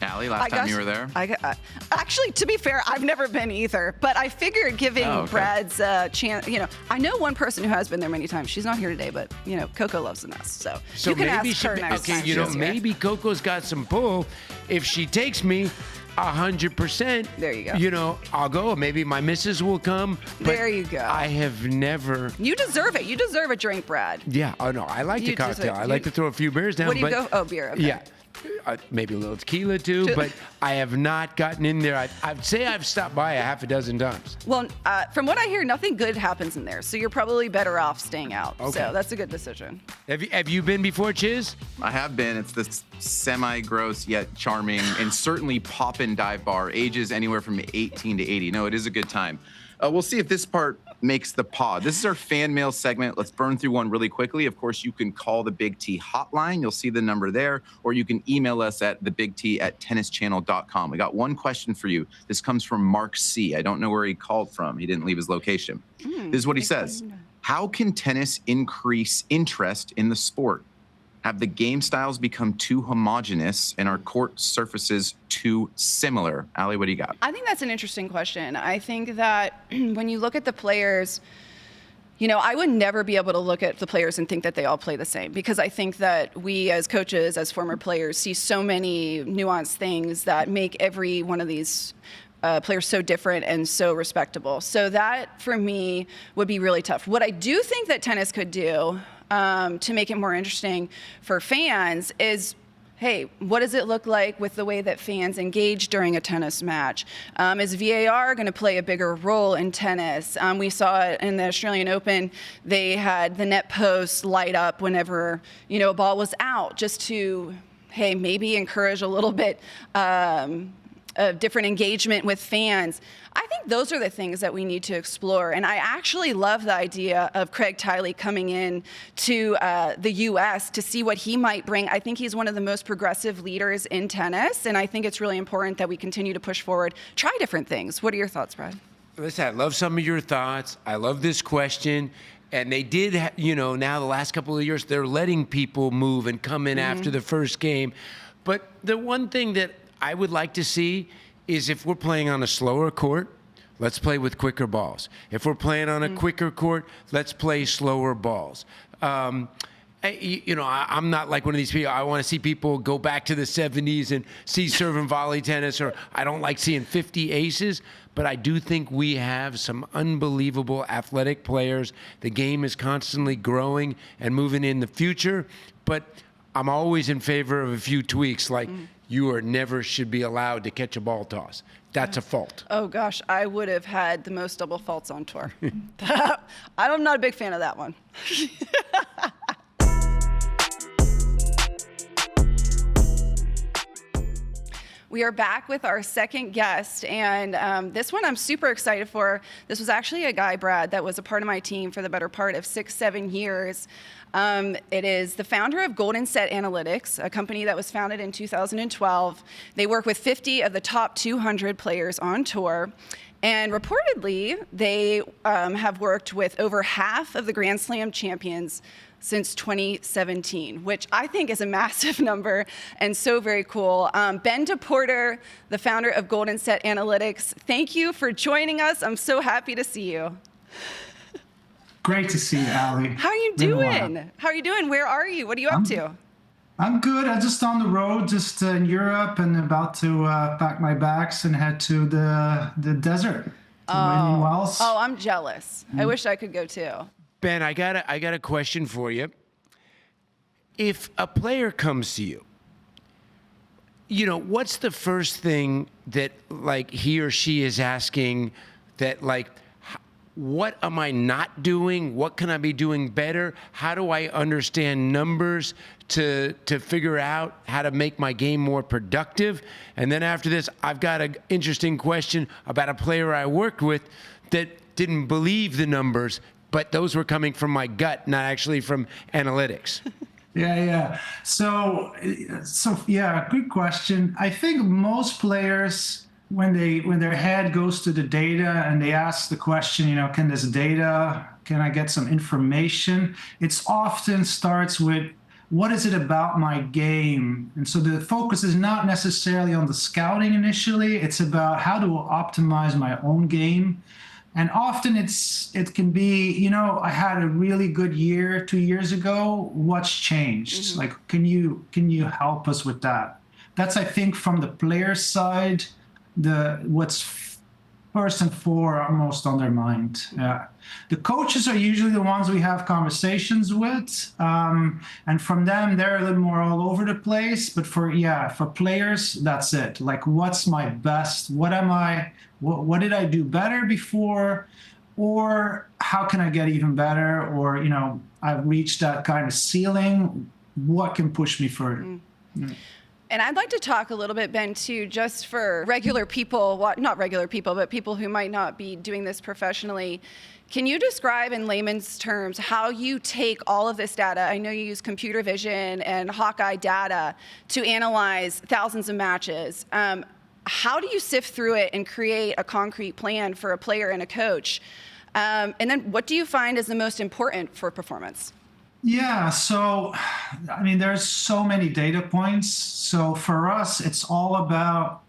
Allie, last time you were there? Actually, to be fair, I've never been either. But I figured giving Brad's chance, I know one person who has been there many times. She's not here today, but, Coco loves the Nest. So you can maybe ask her next time. Maybe Coco's got some pull. If she takes me 100%, there you go. I'll go. Maybe my missus will come. There you go. I have never. You deserve it. You deserve a drink, Brad. Yeah. Oh, no. I like the cocktail. I like to throw a few beers down. What do you go? Oh, beer. Okay. Yeah. Maybe a little tequila too, but I have not gotten in there. I'd say I've stopped by a half a dozen times. Well, from what I hear, nothing good happens in there, so you're probably better off staying out. Okay. So that's a good decision. Have you been before, Chiz? I have been. It's this semi-gross yet charming and certainly poppin' dive bar. Ages anywhere from 18 to 80. No, it is a good time. We'll see if this part makes the pod. This is our fan mail segment. Let's burn through one really quickly. Of course, you can call the Big T hotline. You'll see the number there, or you can email us at thebigt@tennischannel.com. We got one question for you. This comes from Mark C. I don't know where he called from. He didn't leave his location. This is what he says. How can tennis increase interest in the sport? Have the game styles become too homogenous and are court surfaces too similar? Allie, what do you got? I think that's an interesting question. I think that when you look at the players, I would never be able to look at the players and think that they all play the same, because I think that we as coaches, as former players, see so many nuanced things that make every one of these players so different and so respectable. So that, for me, would be really tough. What I do think that tennis could do to make it more interesting for fans is, hey, what does it look like with the way that fans engage during a tennis match? Is VAR going to play a bigger role in tennis? We saw it in the Australian Open. They had the net post light up whenever, a ball was out, just to, hey, maybe encourage a little bit of different engagement with fans. I think those are the things that we need to explore. And I actually love the idea of Craig Tyle coming in to the U.S. to see what he might bring. I think he's one of the most progressive leaders in tennis, and I think it's really important that we continue to push forward, try different things. What are your thoughts, Brad? Listen, I love some of your thoughts. I love this question. And they did, now the last couple of years, they're letting people move and come in after the first game. But the one thing that I would like to see is if we're playing on a slower court, let's play with quicker balls. If we're playing on a quicker court, let's play slower balls. I'm not like one of these people. I want to see people go back to the 70s and see serve and volley tennis, or I don't like seeing 50 aces, but I do think we have some unbelievable athletic players. The game is constantly growing and moving in the future, but I'm always in favor of a few tweaks, like you never should be allowed to catch a ball toss. That's a fault. Oh gosh, I would have had the most double faults on tour. I'm not a big fan of that one. We are back with our second guest, and this one I'm super excited for. This was actually a guy, Brad, that was a part of my team for the better part of 6-7 years. It is the founder of Golden Set Analytics, a company that was founded in 2012. They work with 50 of the top 200 players on tour. And reportedly, they have worked with over half of the Grand Slam champions since 2017, which I think is a massive number and so very cool. Ben DePorter, the founder of Golden Set Analytics, thank you for joining us. I'm so happy to see you. Great to see you, Allie. How are you doing? How are you doing? Where are you? What are you up to? I'm good. I'm just on the road, just in Europe, and about to pack my bags and head to the desert, to Indian Wells. Oh, I'm jealous. I wish I could go too. Ben, I got a question for you. If a player comes to you, what's the first thing that like he or she is asking that like, what am I not doing? What can I be doing better? How do I understand numbers to figure out how to make my game more productive? And then after this, I've got an interesting question about a player I worked with that didn't believe the numbers, but those were coming from my gut, not actually from analytics. Yeah. So yeah, good question. I think most players, when their head goes to the data and they ask the question, can I get some information? It's often starts with, what is it about my game? And so the focus is not necessarily on the scouting initially. It's about how to optimize my own game. And often it can be, I had a really good year 2 years ago. What's changed? Mm-hmm. Like, can you help us with that? That's, I think, from the player side, what's first and foremost on their mind. The coaches are usually the ones we have conversations with, and from them they're a little more all over the place. But for players, that's it. Like, what's my best? What did I do better before, or how can I get even better? Or I've reached that kind of ceiling. What can push me further? Mm-hmm. And I'd like to talk a little bit, Ben, too, just for regular people, not regular people, but people who might not be doing this professionally. Can you describe in layman's terms how you take all of this data? I know you use computer vision and Hawkeye data to analyze thousands of matches. How do you sift through it and create a concrete plan for a player and a coach? And then what do you find is the most important for performance? Yeah, so, there's so many data points. So for us, it's all about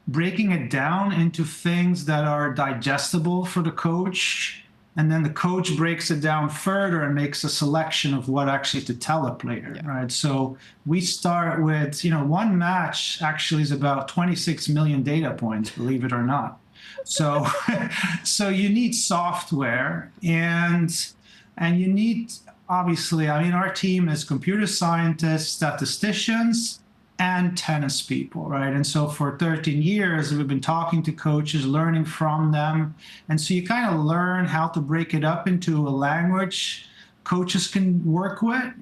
breaking it down into things that are digestible for the coach. And then the coach breaks it down further and makes a selection of what actually to tell a player, right? So we start with, one match actually is about 26 million data points, believe it or not. So, so you need software and you need... Obviously, our team is computer scientists, statisticians, and tennis people, right? And so for 13 years, we've been talking to coaches, learning from them. And so you kind of learn how to break it up into a language coaches can work with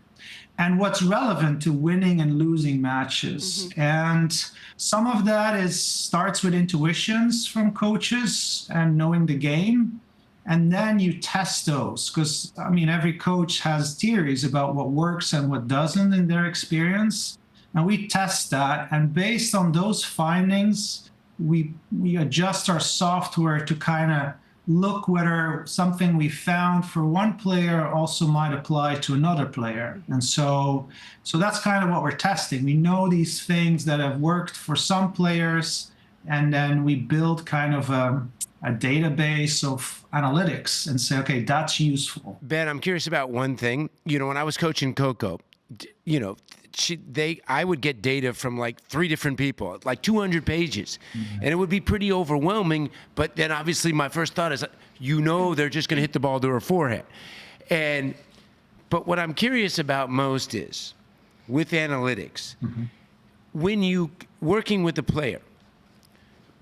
and what's relevant to winning and losing matches. Mm-hmm. And some of that starts with intuitions from coaches and knowing the game. And then you test those because, every coach has theories about what works and what doesn't in their experience. And we test that. And based on those findings, we adjust our software to kind of look whether something we found for one player also might apply to another player. And so that's kind of what we're testing. We know these things that have worked for some players and then we build kind of a database of analytics and say, okay, that's useful. Ben, I'm curious about one thing. When I was coaching Coco, I would get data from like 3 different people, like 200 pages, and it would be pretty overwhelming. But then obviously my first thought is, they're just going to hit the ball to her forehead. But what I'm curious about most is, with analytics, when you working with the player,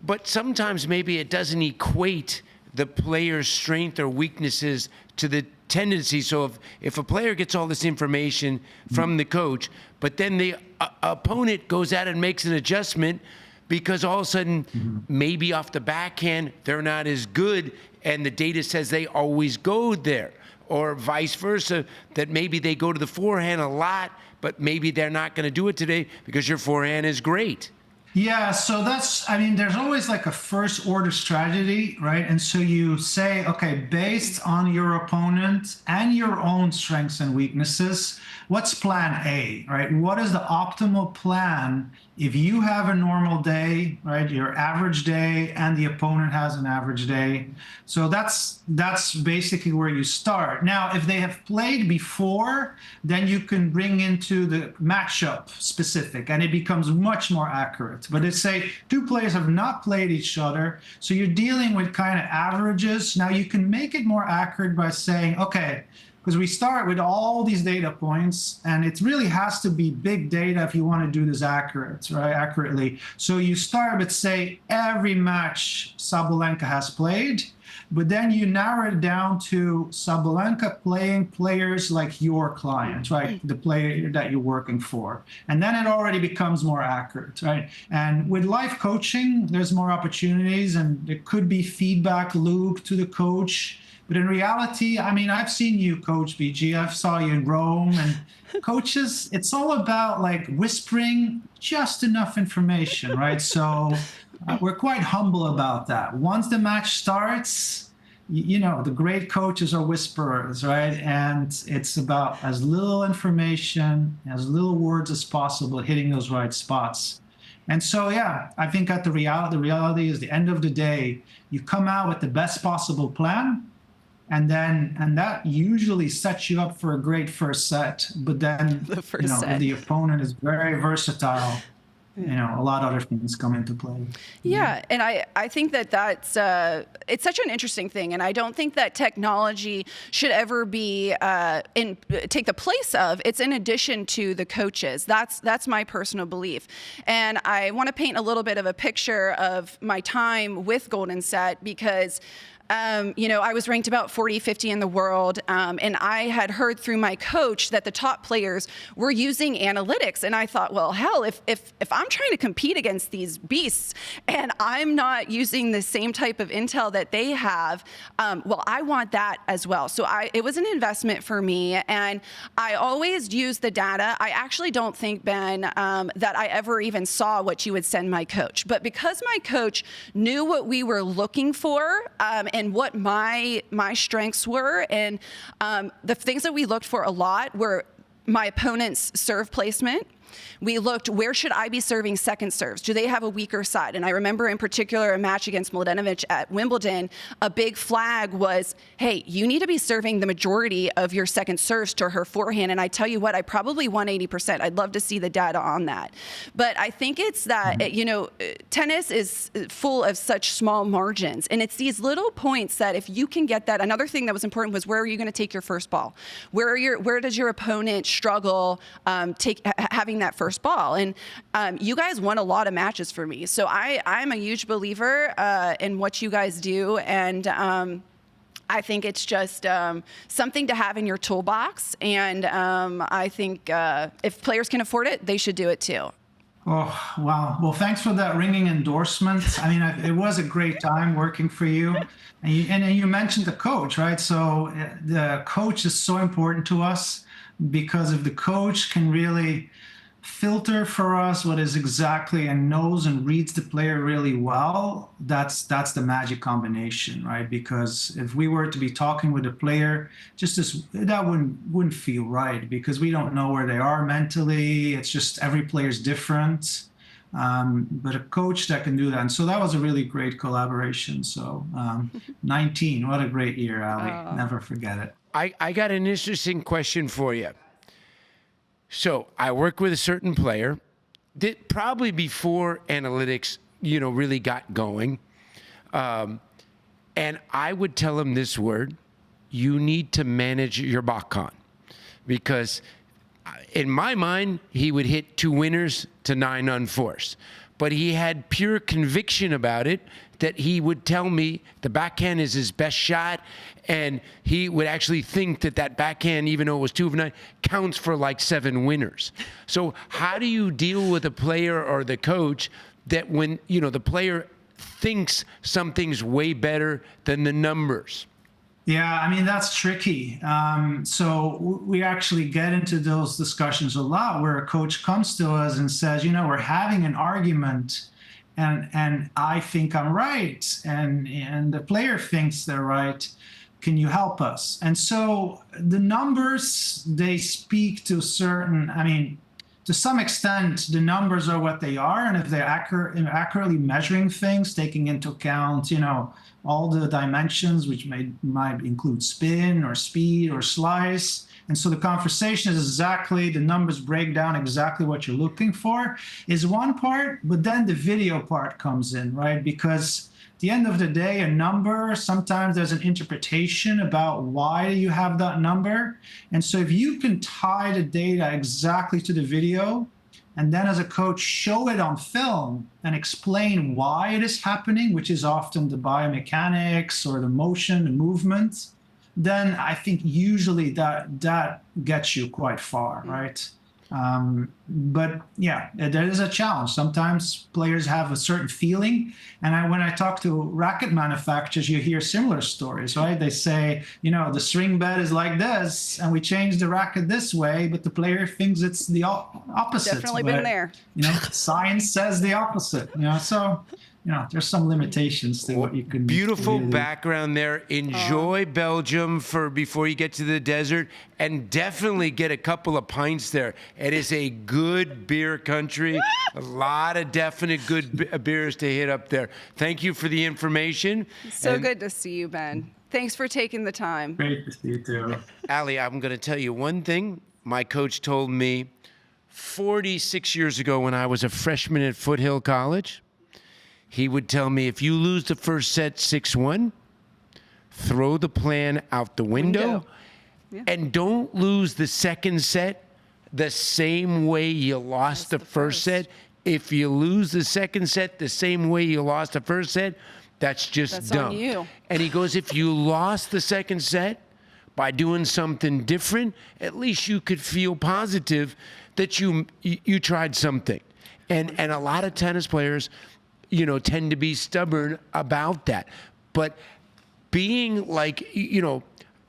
but sometimes maybe it doesn't equate the player's strength or weaknesses to the tendency. So if a player gets all this information from the coach, but then the opponent goes out and makes an adjustment because all of a sudden, maybe off the backhand, they're not as good, and the data says they always go there, or vice versa, that maybe they go to the forehand a lot, but maybe they're not going to do it today because your forehand is great. Yeah, so there's always like a first order strategy, right? And so you say, okay, based on your opponent and your own strengths and weaknesses, what's plan A, right? What is the optimal plan if you have a normal day, right? Your average day, and the opponent has an average day. So that's basically where you start. Now, if they have played before, then you can bring into the matchup specific, and it becomes much more accurate. But let's say 2 players have not played each other, so you're dealing with kind of averages. Now you can make it more accurate by saying, okay, because we start with all these data points, and it really has to be big data if you want to do this accurately. So you start with, say, every match Sabalenka has played, but then you narrow it down to Sabalenka playing players like your client, right? The player that you're working for. And then it already becomes more accurate, right? And with life coaching, there's more opportunities, and there could be feedback loop to the coach. But in reality, I've seen you coach, BG. I saw you in Rome, and coaches, it's all about like whispering just enough information, right? So we're quite humble about that. Once the match starts, the great coaches are whisperers, right? And it's about as little information, as little words as possible, hitting those right spots. And so, yeah, I think the reality is, the end of the day, you come out with the best possible plan. And that usually sets you up for a great first set. But then, if the opponent is very versatile, a lot of other things come into play. Yeah, and I think that's it's such an interesting thing, and I don't think that technology should ever be take the place of. It's in addition to the coaches. That's my personal belief, and I want to paint a little bit of a picture of my time with Golden Set, because I was ranked about 40, 50 in the world, and I had heard through my coach that the top players were using analytics, and I thought, well, hell, if I'm trying to compete against these beasts and I'm not using the same type of intel that they have, well, I want that as well. So it was an investment for me, and I always use the data. I actually don't think, Ben, that I ever even saw what you would send my coach, but because my coach knew what we were looking for, and what my strengths were, and the things that we looked for a lot were my opponent's serve placement. We looked, where should I be serving second serves? Do they have a weaker side? And I remember in particular a match against Mladenovic at Wimbledon, a big flag was, hey, you need to be serving the majority of your second serves to her forehand. And I tell you what, I probably won 80%. I'd love to see the data on that. But I think it's that, tennis is full of such small margins. And it's these little points that if you can get that, another thing that was important was, where are you going to take your first ball? Where does your opponent struggle having that first ball? And you guys won a lot of matches for me. So I'm a huge believer in what you guys do. And I think it's just something to have in your toolbox. And I think if players can afford it, they should do it too. Oh, wow. Well, thanks for that ringing endorsement. It was a great time working for you. And you mentioned the coach, right? So the coach is so important to us, because if the coach can really filter for us what is exactly, and knows and reads the player really well, that's the magic combination, right? Because if we were to be talking with a player, that wouldn't feel right, because we don't know where they are mentally. It's just every player's different. but a coach that can do that. And so that was a really great collaboration. So 19, what a great year, Ali. Never forget it. I got an interesting question for you. So I work with a certain player that probably before analytics, really got going. And I would tell him this word: you need to manage your backhand. Because in my mind, he would hit 2 winners to 9 unforced. But he had pure conviction about it, that he would tell me the backhand is his best shot, and he would actually think that backhand, even though it was 2 of 9, counts for like 7 winners. So how do you deal with a player or the coach that when, the player thinks something's way better than the numbers? Yeah, I mean, that's tricky. So we actually get into those discussions a lot where a coach comes to us and says, we're having an argument and I think I'm right. And the player thinks they're right. Can you help us? And so the numbers, they speak to to some extent, the numbers are what they are. And if they're accurately measuring things, taking into account, all the dimensions, which might include spin or speed or slice. And so the conversation is exactly, the numbers break down exactly what you're looking for is one part, but then the video part comes in, right? Because at the end of the day, a number, sometimes there's an interpretation about why you have that number. And so if you can tie the data exactly to the video, and then as a coach, show it on film and explain why it is happening, which is often the biomechanics or the motion, the movement, then I think usually that gets you quite far, right? But yeah, there is a challenge. Sometimes players have a certain feeling. And when I talk to racket manufacturers, you hear similar stories, right? They say, the swing bed is like this, and we change the racket this way, but the player thinks it's the opposite. Definitely been there. Science says the opposite, so... there's some limitations to what you can. Beautiful really background there. Enjoy Belgium before you get to the desert, and definitely get a couple of pints there. It is a good beer country. A lot of definite good beers to hit up there. Thank you for the information. So good to see you, Ben. Thanks for taking the time. Great to see you too. Ali, I'm going to tell you one thing. My coach told me 46 years ago when I was a freshman at Foothill College. He would tell me, if you lose the first set 6-1, throw the plan out the window. Yeah. And don't lose the second set the same way you lost the first set. If you lose the second set the same way you lost the first set, that's dumb. On you. And he goes, if you lost the second set by doing something different, at least you could feel positive that you tried something. And a lot of tennis players, tend to be stubborn about that. But being like,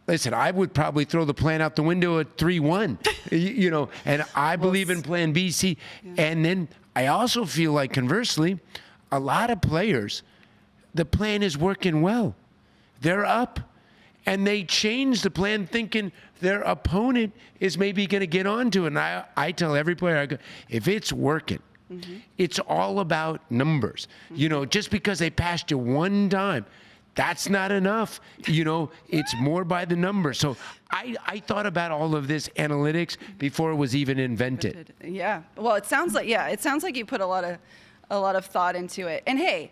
listen, I would probably throw the plan out the window at 3-1, and I believe in plan B, C. Yeah. And then I also feel like, conversely, a lot of players, the plan is working well. They're up, and they change the plan thinking their opponent is maybe going to get onto it. And I tell every player, I go, if it's working, it's all about numbers. Just because they passed you one time, that's not enough. It's more by the numbers. So I thought about all of this analytics before it was even invented. Yeah. Well, it sounds like you put a lot of thought into it. And hey,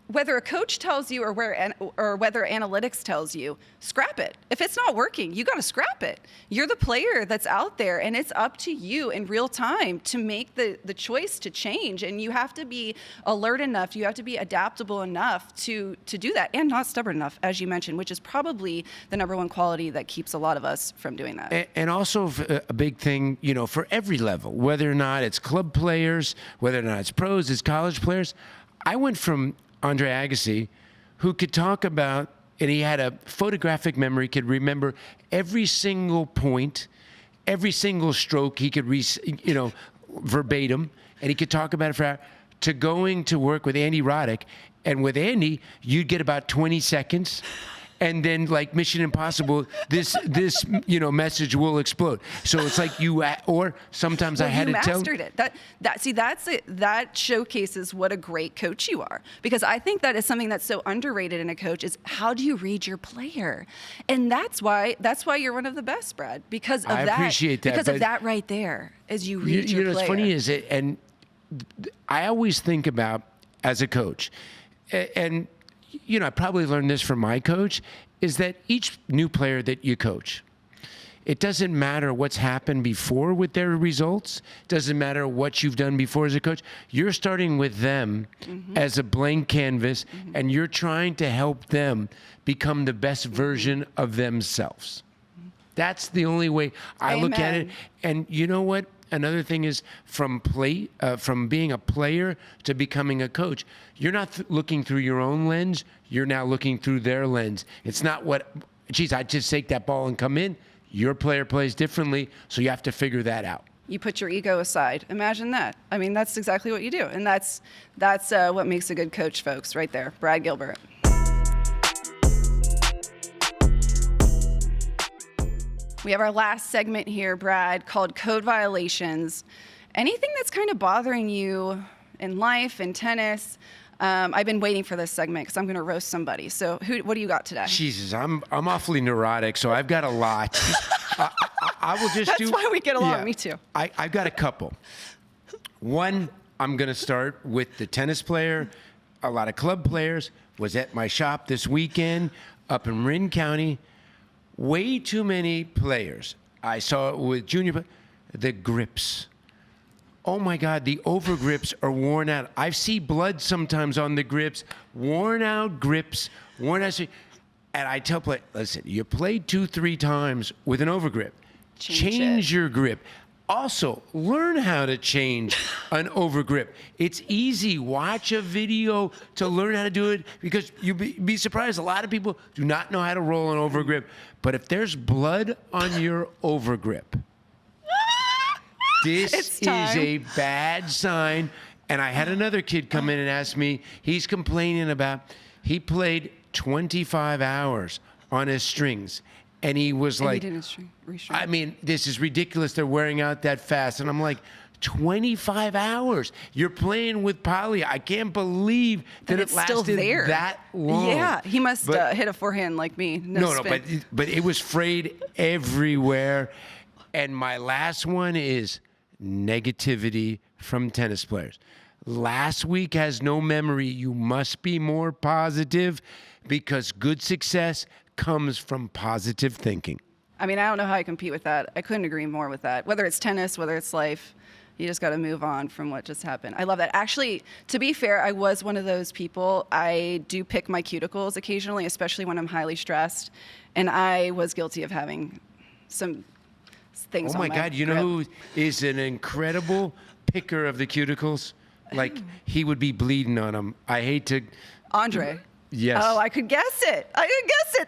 whether a coach tells you or whether analytics tells you, scrap it. If it's not working, you got to scrap it. You're the player that's out there, and it's up to you in real time to make the choice to change. And you have to be alert enough, you have to be adaptable enough to do that, and not stubborn enough, as you mentioned, which is probably the number one quality that keeps a lot of us from doing that. And also a big thing, for every level, whether or not it's club players, whether or not it's pros, it's college players. I went from Andre Agassi, who could talk about, and he had a photographic memory, could remember every single point, every single stroke, he could verbatim, and he could talk about it for hours, to going to work with Andy Roddick. And with Andy, you'd get about 20 seconds, and then like Mission Impossible, this message will explode. So it's like or sometimes I had you to tell. mastered it. That showcases what a great coach you are, because I think that is something that's so underrated in a coach is how do you read your player, and that's why you're one of the best, Brad, because of I that. appreciate that, because of but that right there, as you read your player. What's funny is it, and I always think about as a coach, and I probably learned this from my coach, is that each new player that you coach, it doesn't matter what's happened before with their results. It doesn't matter what you've done before as a coach. You're starting with them as a blank canvas, and you're trying to help them become the best version of themselves. That's the only way I look at it. And you know what? Another thing is from being a player to becoming a coach, you're not looking through your own lens. You're now looking through their lens. It's not I just take that ball and come in. Your player plays differently, so you have to figure that out. You put your ego aside. Imagine that. I mean, that's exactly what you do. And that's what makes a good coach, folks, right there. Brad Gilbert. We have our last segment here, Brad, called Code Violations. Anything that's kind of bothering you in life, in tennis? I've been waiting for this segment because I'm going to roast somebody. So what do you got today? Jesus, I'm awfully neurotic, so I've got a lot. I will just That's why we get along. Me too. I've got a couple. One, I'm going to start with the tennis player. A lot of club players was at my shop this weekend up in Marin County. Way too many players. I saw it with junior, the grips. Oh my God, the over grips are worn out. I see blood sometimes on the grips, worn out grips, worn out. And I tell players, listen, you played 2-3 times with an over grip. Change your grip. Also, learn how to change an over grip. It's easy. Watch a video to learn how to do it, because you'll be surprised. A lot of people do not know how to roll an over grip. But if there's blood on your over grip, this is a bad sign. And I had another kid come in and ask me, he's complaining about, he played 25 hours on his strings. And he was like, I mean, this is ridiculous. They're wearing out that fast. And I'm like, 25 hours. You're playing with poly. I can't believe that it lasted that long. Yeah, he must hit a forehand like me. No, but it was frayed everywhere. And my last one is negativity from tennis players. Last week has no memory. You must be more positive, because good success comes from positive thinking. I mean, I don't know how I compete with that. I couldn't agree more with that. Whether it's tennis, whether it's life, you just got to move on from what just happened. I love that. Actually, to be fair, I was one of those people. I do pick my cuticles occasionally, especially when I'm highly stressed. And I was guilty of having some things on my God, you know who is an incredible picker of the cuticles? Like, he would be bleeding on them. I hate to... Andre. Yes. Oh, I could guess it.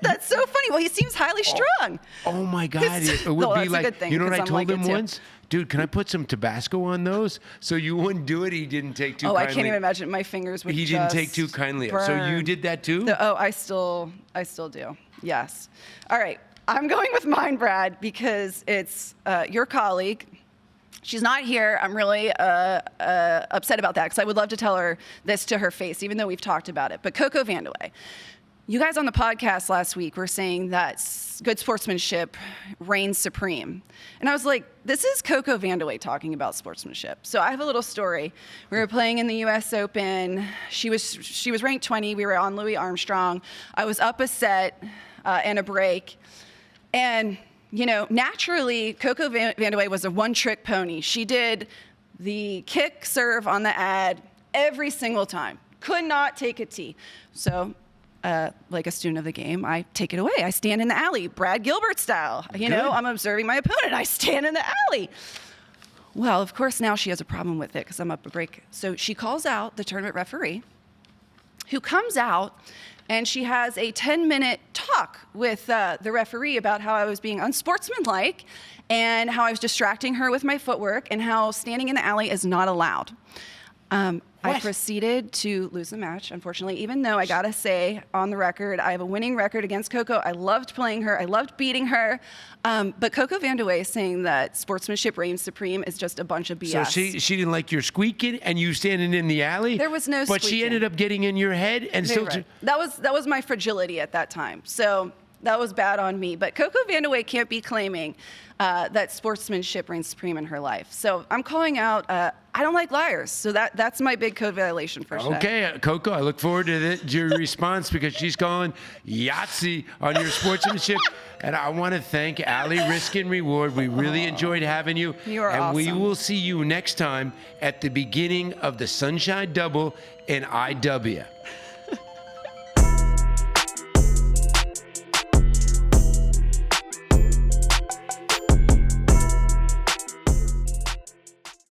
That's so funny. Well, he seems highly strung. Oh my God. It would be like, you know what I told him once? Dude, can I put some Tabasco on those? So you wouldn't do it. He didn't take too kindly. I can't even imagine. My fingers would He didn't take too kindly. Burn. So you did that too? I still do. Yes. All right. I'm going with mine, Brad, because it's your colleague. She's not here. I'm really upset about that, because I would love to tell her this to her face, even though we've talked about it. But Coco Vandeweghe, you guys on the podcast last week were saying that good sportsmanship reigns supreme. And I was like, this is Coco Vandeweghe talking about sportsmanship. So I have a little story. We were playing in the U.S. Open. She was ranked 20. We were on Louis Armstrong. I was up a set and a break. And naturally, Coco Vandeweghe was a one-trick pony. She did the kick serve on the ad every single time. Could not take a tee. So, like a student of the game, I take it away. I stand in the alley, Brad Gilbert style. I'm observing my opponent. I stand in the alley. Well, of course, now she has a problem with it because I'm up a break. So she calls out the tournament referee, who comes out, and she has a 10-minute talk with the referee about how I was being unsportsmanlike and how I was distracting her with my footwork and how standing in the alley is not allowed. I proceeded to lose the match, unfortunately, even though I gotta say on the record, I have a winning record against Coco. I loved playing her. I loved beating her. But Coco Vandeweghe saying that sportsmanship reigns supreme is just a bunch of BS. So she didn't like your squeaking and you standing in the alley? There was no But she squeaking. ended up getting in your head and still... Right. That was my fragility at that time. So that was bad on me. But Coco Vandeweghe can't be claiming that sportsmanship reigns supreme in her life. So I'm calling out, I don't like liars. So that's my big code violation for today. Okay, Coco, I look forward to your response because she's calling Yahtzee on your sportsmanship. And I want to thank Ali Risk and Reward. We really enjoyed having you. You are and we awesome. will see you next time at the beginning of the Sunshine Double in IW.